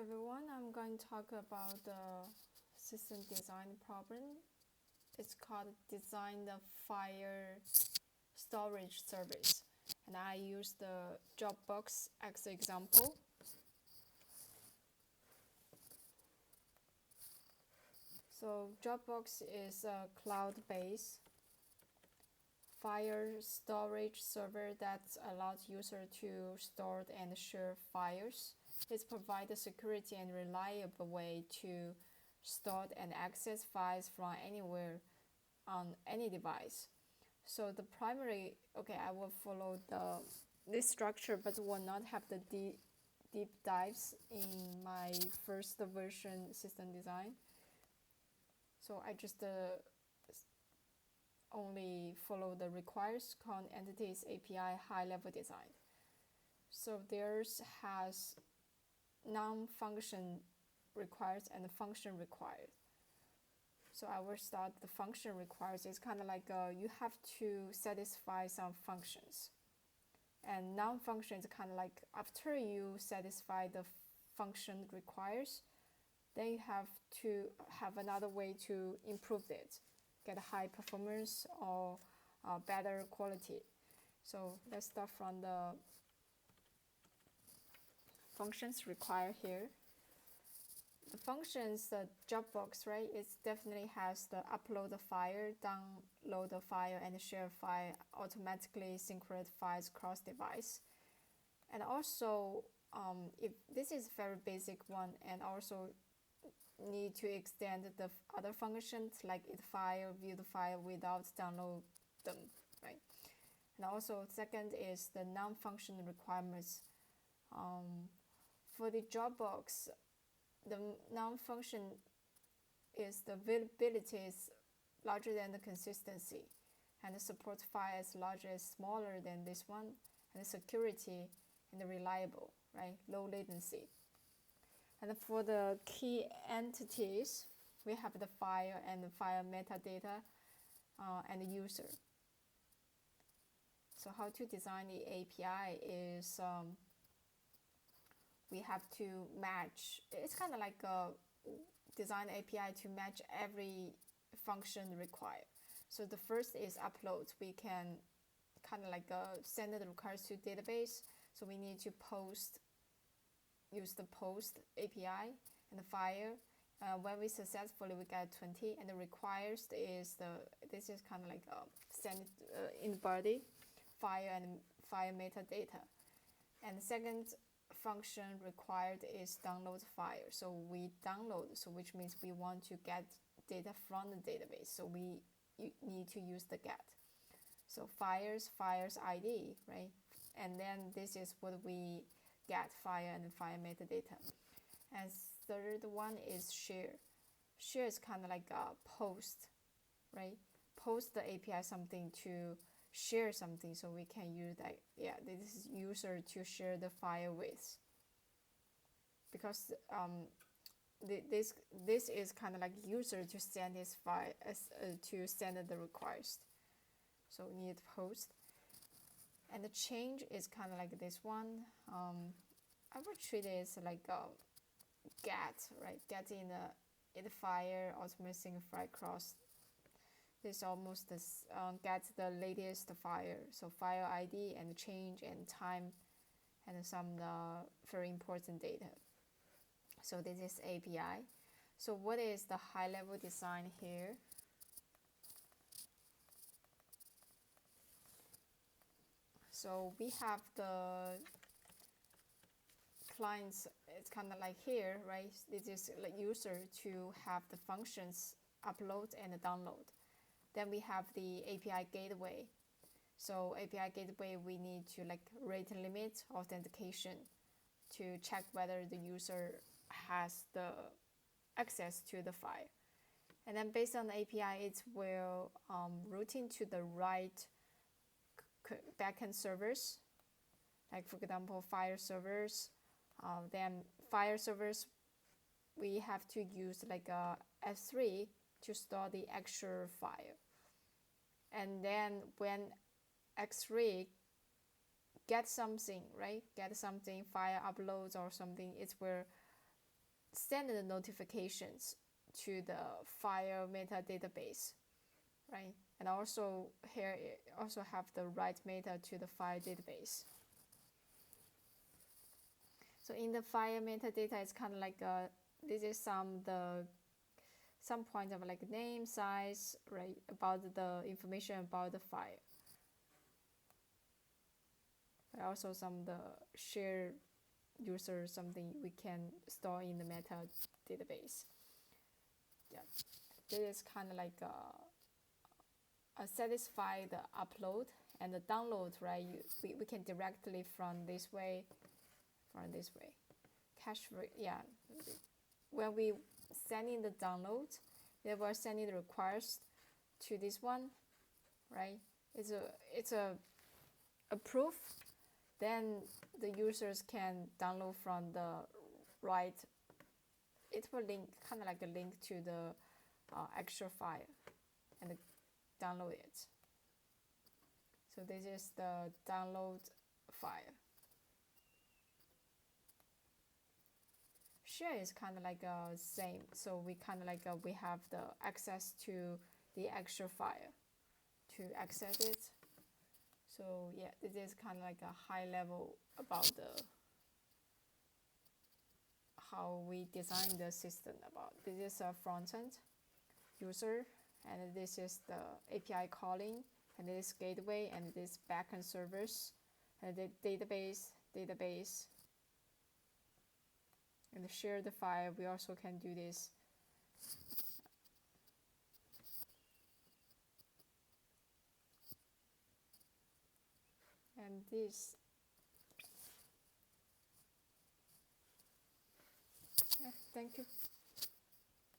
everyone, I'm going to talk about the system design problem. It's called design the file storage service, and I use the Dropbox as an example. So Dropbox is a cloud-based file storage server that allows users to store and share files. It provides a security and reliable way to store and access files from anywhere on any device. So the primary, I will follow this structure, but will not have the deep dives in my first version system design. So I just only follow the requires con entities API high level design. So theirs has non-function requires and function required. So I will start the function requires. It's kind of like you have to satisfy some functions. And non-function is kind of like after you satisfy the function requires, then you have to have another way to improve it, get high performance or better quality. So let's start from the functions required here. The functions, the Dropbox, right, it definitely has the upload the file, download the file, and share file, automatically synchronize files cross device. And also, if this is very basic one, and also need to extend the other functions like it file, view the file without download them, right? And also, second is the non-function requirements. For the Dropbox, the non-function is the availability is larger than the consistency, and the support file is larger is smaller than this one, and the security and the reliable, right? Low latency. And for the key entities, we have the file and the file metadata and the user. So how to design the API is we have to match. It's kind of like a design API to match every function required. So the first is upload. We can kind of like send the requires to database. So we need to use the post API and the file. When we successfully we get 20, and the requires is this is kind of like send in body file and file metadata. And the second function required is download file. So we download, so which means we want to get data from the database. So we need to use the get. So files ID, right? And then this is what we get file and file metadata. And third one is share. Share is kind of like a post, right? Post the API something to share something, so we can use that. Yeah, this is user to share the file with, because this is kind of like user to send his file to send the request. So we need post, and the change is kind of like this one. I would treat it as like a get, right? Get in the file, automatic file cross. This almost this gets the latest file, so file ID and change and time, and some very important data. So this is API. So what is the high level design here? So we have the clients, it's kind of like here, right? This is like user to have the functions upload and download. Then we have the API gateway. So API gateway, we need to like rate limit authentication to check whether the user has the access to the file. And then based on the API, it will routing to the right backend servers. Like for example, file servers. Then file servers, we have to use like a S3 to store the actual file. And then when X3 get something, right? Get something, file uploads or something, it will send the notifications to the file metadatabase, right? And also here it also have the write meta to the file database. So in the file metadata, it's kind of like this is some point of like name, size, right? About the information about the file. But also some the share user something we can store in the meta database. Yeah, this is kind of like satisfy the upload and the download, right? We can directly from this way. Cache, yeah. When we send in the download, they will send in the request to this one, right? It's a proof. Then the users can download from the right. It will link kind of like a link to the actual file and download it. So this is the download file. Share is kind of like same. So we kind of like we have the access to the actual file to access it. So yeah, this is kind of like a high level about the how we design the system. About this is a front end user, and this is the API calling, and this is gateway, and this backend servers, and the database, and share the file. We also can do this. And this. Yeah, thank you.